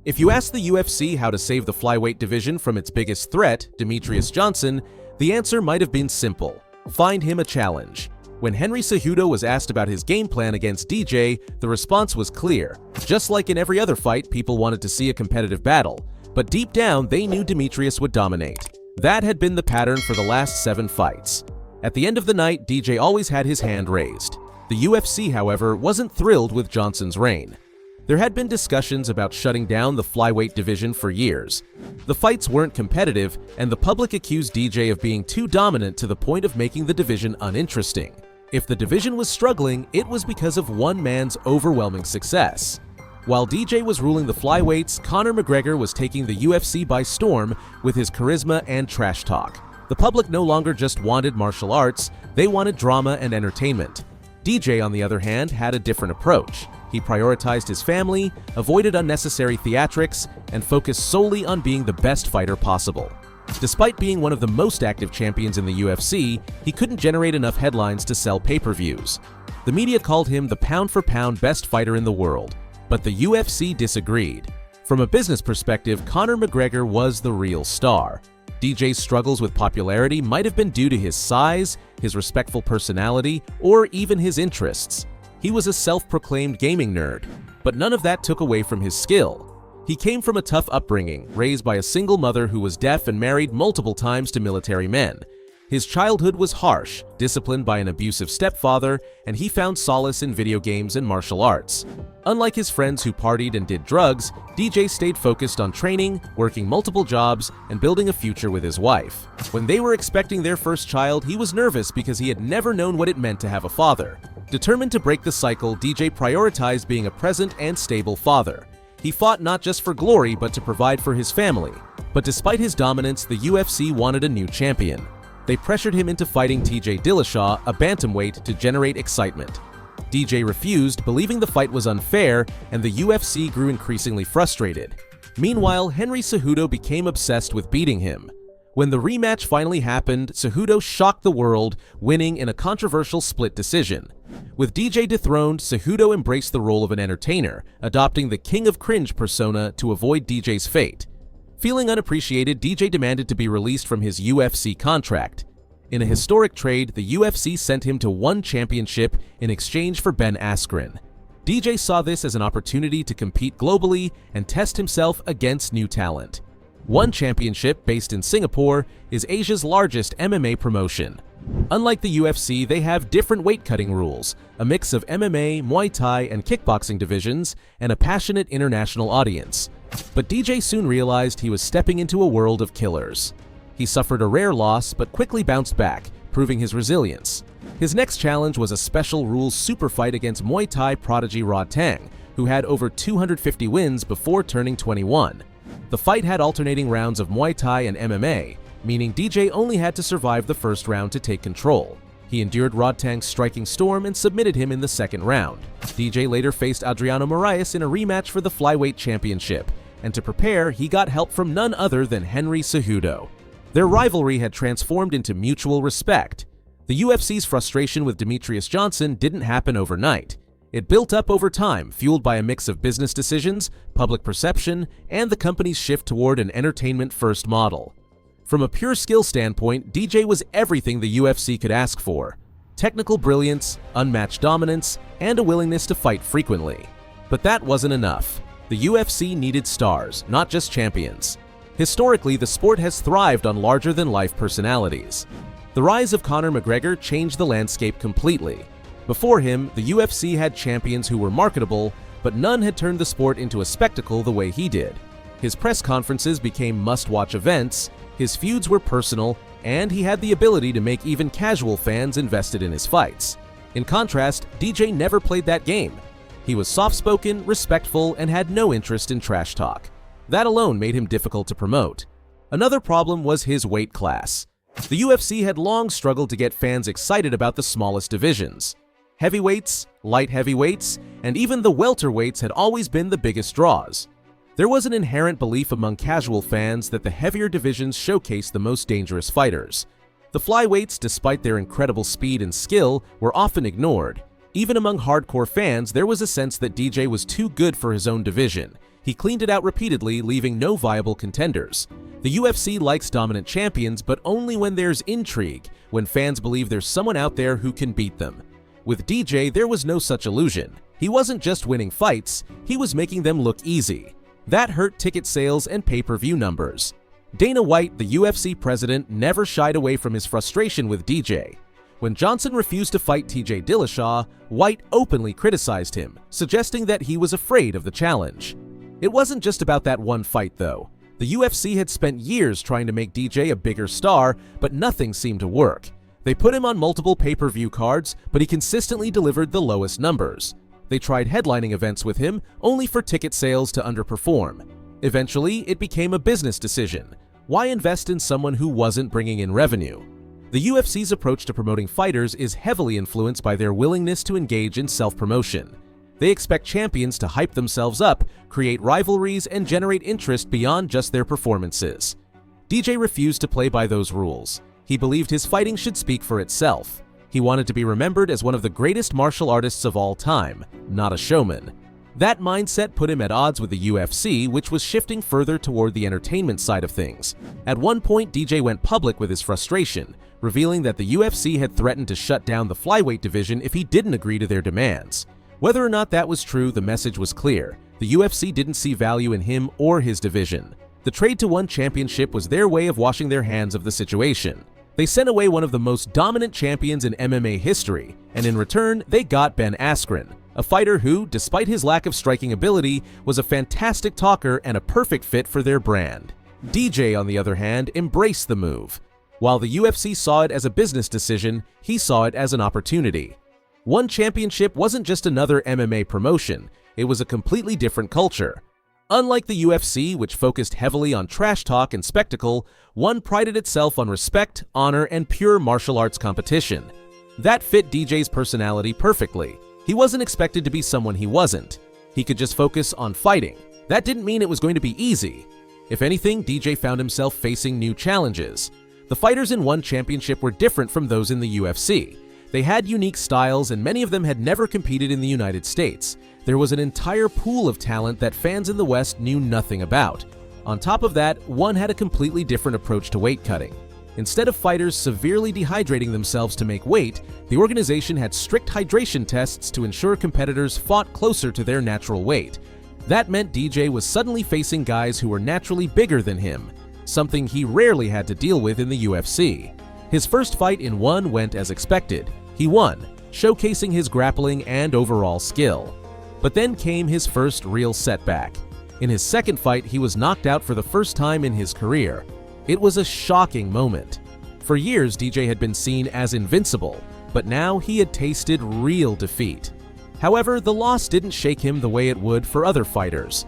If you ask the UFC how to save the flyweight division from its biggest threat, Demetrious Johnson, the answer might have been simple: find him a challenge. When Henry Cejudo was asked about his game plan against DJ, the response was clear. Just like in every other fight, people wanted to see a competitive battle, but deep down they knew Demetrious would dominate. That had been the pattern for the last 7 fights. At the end of the night, DJ always had his hand raised. The UFC, however, wasn't thrilled with Johnson's reign. There had been discussions about shutting down the flyweight division for years. The fights weren't competitive, and the public accused DJ of being too dominant to the point of making the division uninteresting. If the division was struggling, it was because of one man's overwhelming success. While DJ was ruling the flyweights, Conor McGregor was taking the UFC by storm with his charisma and trash talk. The public no longer just wanted martial arts, they wanted drama and entertainment. DJ, on the other hand, had a different approach. He prioritized his family, avoided unnecessary theatrics, and focused solely on being the best fighter possible. Despite being one of the most active champions in the UFC, he couldn't generate enough headlines to sell pay-per-views. The media called him the pound-for-pound best fighter in the world, but the UFC disagreed. From a business perspective, Conor McGregor was the real star. DJ's struggles with popularity might have been due to his size, his respectful personality, or even his interests. He was a self-proclaimed gaming nerd, but none of that took away from his skill. He came from a tough upbringing, raised by a single mother who was deaf and married multiple times to military men. His childhood was harsh, disciplined by an abusive stepfather, and he found solace in video games and martial arts. Unlike his friends who partied and did drugs, DJ stayed focused on training, working multiple jobs, and building a future with his wife. When they were expecting their first child, he was nervous because he had never known what it meant to have a father. Determined to break the cycle, DJ prioritized being a present and stable father. He fought not just for glory, but to provide for his family. But despite his dominance, the UFC wanted a new champion. They pressured him into fighting TJ Dillashaw, a bantamweight, to generate excitement. DJ refused, believing the fight was unfair, and the UFC grew increasingly frustrated. Meanwhile, Henry Cejudo became obsessed with beating him. When the rematch finally happened, Cejudo shocked the world, winning in a controversial split decision. With DJ dethroned, Cejudo embraced the role of an entertainer, adopting the King of Cringe persona to avoid DJ's fate. Feeling unappreciated, DJ demanded to be released from his UFC contract. In a historic trade, the UFC sent him to one championship in exchange for Ben Askren. DJ saw this as an opportunity to compete globally and test himself against new talent. One Championship, based in Singapore, is Asia's largest MMA promotion. Unlike the UFC, they have different weight-cutting rules, a mix of MMA, Muay Thai, and kickboxing divisions, and a passionate international audience. But DJ soon realized he was stepping into a world of killers. He suffered a rare loss, but quickly bounced back, proving his resilience. His next challenge was a special rules super fight against Muay Thai prodigy Rod Tang, who had over 250 wins before turning 21. The fight had alternating rounds of Muay Thai and MMA, meaning DJ only had to survive the first round to take control. He endured Rod Tang's striking storm and submitted him in the second round. DJ later faced Adriano Moraes in a rematch for the flyweight championship, and to prepare, he got help from none other than Henry Cejudo. Their rivalry had transformed into mutual respect. The UFC's frustration with Demetrious Johnson didn't happen overnight. It built up over time, fueled by a mix of business decisions, public perception, and the company's shift toward an entertainment-first model. From a pure skill standpoint, DJ was everything the UFC could ask for: technical brilliance, unmatched dominance, and a willingness to fight frequently. But that wasn't enough. The UFC needed stars, not just champions. Historically, the sport has thrived on larger-than-life personalities. The rise of Conor McGregor changed the landscape completely. Before him, the UFC had champions who were marketable, but none had turned the sport into a spectacle the way he did. His press conferences became must-watch events, his feuds were personal, and he had the ability to make even casual fans invested in his fights. In contrast, DJ never played that game. He was soft-spoken, respectful, and had no interest in trash talk. That alone made him difficult to promote. Another problem was his weight class. The UFC had long struggled to get fans excited about the smallest divisions. Heavyweights, light heavyweights, and even the welterweights had always been the biggest draws. There was an inherent belief among casual fans that the heavier divisions showcased the most dangerous fighters. The flyweights, despite their incredible speed and skill, were often ignored. Even among hardcore fans, there was a sense that DJ was too good for his own division. He cleaned it out repeatedly, leaving no viable contenders. The UFC likes dominant champions, but only when there's intrigue, when fans believe there's someone out there who can beat them. With DJ, there was no such illusion. He wasn't just winning fights, he was making them look easy. That hurt ticket sales and pay-per-view numbers. Dana White, the UFC president, never shied away from his frustration with DJ. When Johnson refused to fight TJ Dillashaw, White openly criticized him, suggesting that he was afraid of the challenge. It wasn't just about that one fight, though. The UFC had spent years trying to make DJ a bigger star, but nothing seemed to work. They put him on multiple pay-per-view cards, but he consistently delivered the lowest numbers. They tried headlining events with him, only for ticket sales to underperform. Eventually, it became a business decision. Why invest in someone who wasn't bringing in revenue? The UFC's approach to promoting fighters is heavily influenced by their willingness to engage in self-promotion. They expect champions to hype themselves up, create rivalries, and generate interest beyond just their performances. DJ refused to play by those rules. He believed his fighting should speak for itself. He wanted to be remembered as one of the greatest martial artists of all time, not a showman. That mindset put him at odds with the UFC, which was shifting further toward the entertainment side of things. At one point, DJ went public with his frustration, revealing that the UFC had threatened to shut down the flyweight division if he didn't agree to their demands. Whether or not that was true, the message was clear. The UFC didn't see value in him or his division. The trade to one championship was their way of washing their hands of the situation. They sent away one of the most dominant champions in MMA history, and in return, they got Ben Askren, a fighter who, despite his lack of striking ability, was a fantastic talker and a perfect fit for their brand. DJ, on the other hand, embraced the move. While the UFC saw it as a business decision, he saw it as an opportunity. One championship wasn't just another MMA promotion, it was a completely different culture. Unlike the UFC, which focused heavily on trash talk and spectacle, one prided itself on respect, honor, and pure martial arts competition. That fit DJ's personality perfectly. He wasn't expected to be someone he wasn't. He could just focus on fighting. That didn't mean it was going to be easy. If anything, DJ found himself facing new challenges. The fighters in one championship were different from those in the UFC. They had unique styles, and many of them had never competed in the United States. There was an entire pool of talent that fans in the West knew nothing about. On top of that, one had a completely different approach to weight cutting. Instead of fighters severely dehydrating themselves to make weight, the organization had strict hydration tests to ensure competitors fought closer to their natural weight. That meant DJ was suddenly facing guys who were naturally bigger than him, something he rarely had to deal with in the UFC. His first fight in one went as expected. He won, showcasing his grappling and overall skill. But then came his first real setback. In his second fight, he was knocked out for the first time in his career. It was a shocking moment. For years, DJ had been seen as invincible, but now he had tasted real defeat. However, the loss didn't shake him the way it would for other fighters.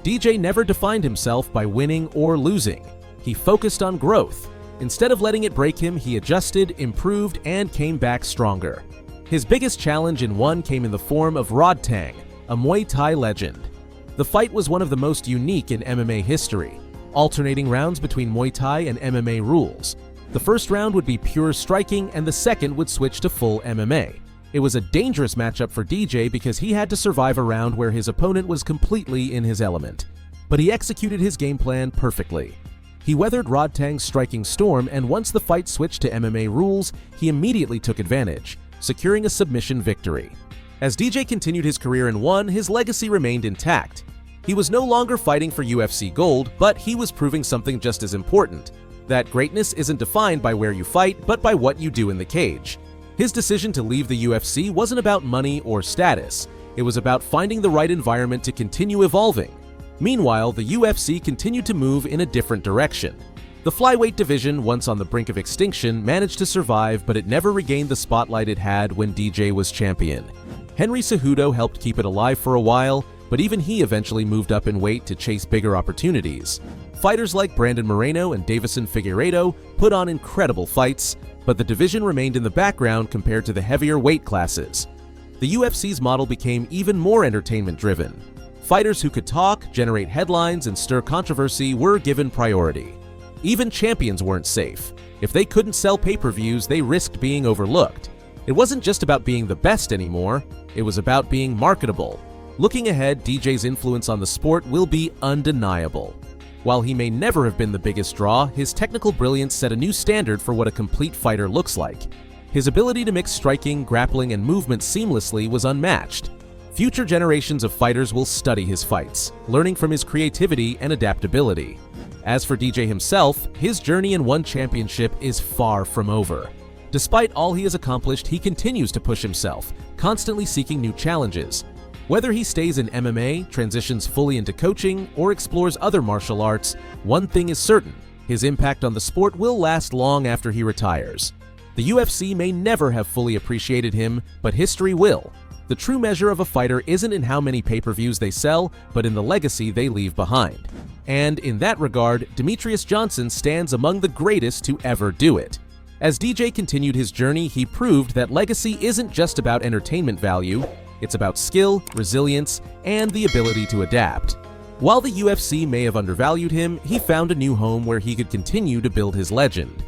DJ never defined himself by winning or losing. He focused on growth. Instead of letting it break him, he adjusted, improved, and came back stronger. His biggest challenge in one came in the form of Rodtang, a Muay Thai legend. The fight was one of the most unique in MMA history, alternating rounds between Muay Thai and MMA rules. The first round would be pure striking, and the second would switch to full MMA. It was a dangerous matchup for DJ because he had to survive a round where his opponent was completely in his element. But he executed his game plan perfectly. He weathered Rodtang's striking storm, and once the fight switched to MMA rules, he immediately took advantage, securing a submission victory. As DJ continued his career in one, his legacy remained intact. He was no longer fighting for UFC gold, but he was proving something just as important: that greatness isn't defined by where you fight, but by what you do in the cage. His decision to leave the UFC wasn't about money or status. It was about finding the right environment to continue evolving. Meanwhile, the UFC continued to move in a different direction. The flyweight division, once on the brink of extinction, managed to survive, but it never regained the spotlight it had when DJ was champion. Henry Cejudo helped keep it alive for a while, but even he eventually moved up in weight to chase bigger opportunities. Fighters like Brandon Moreno and Davison Figueiredo put on incredible fights, but the division remained in the background compared to the heavier weight classes. The UFC's model became even more entertainment-driven. Fighters who could talk, generate headlines, and stir controversy were given priority. Even champions weren't safe. If they couldn't sell pay-per-views, they risked being overlooked. It wasn't just about being the best anymore, it was about being marketable. Looking ahead, DJ's influence on the sport will be undeniable. While he may never have been the biggest draw, his technical brilliance set a new standard for what a complete fighter looks like. His ability to mix striking, grappling, and movement seamlessly was unmatched. Future generations of fighters will study his fights, learning from his creativity and adaptability. As for DJ himself, his journey in one championship is far from over. Despite all he has accomplished, he continues to push himself, constantly seeking new challenges. Whether he stays in MMA, transitions fully into coaching, or explores other martial arts, one thing is certain: his impact on the sport will last long after he retires. The UFC may never have fully appreciated him, but history will. The true measure of a fighter isn't in how many pay-per-views they sell, but in the legacy they leave behind. And in that regard, Demetrious Johnson stands among the greatest to ever do it. As DJ continued his journey, he proved that legacy isn't just about entertainment value, it's about skill, resilience, and the ability to adapt. While the UFC may have undervalued him, he found a new home where he could continue to build his legend.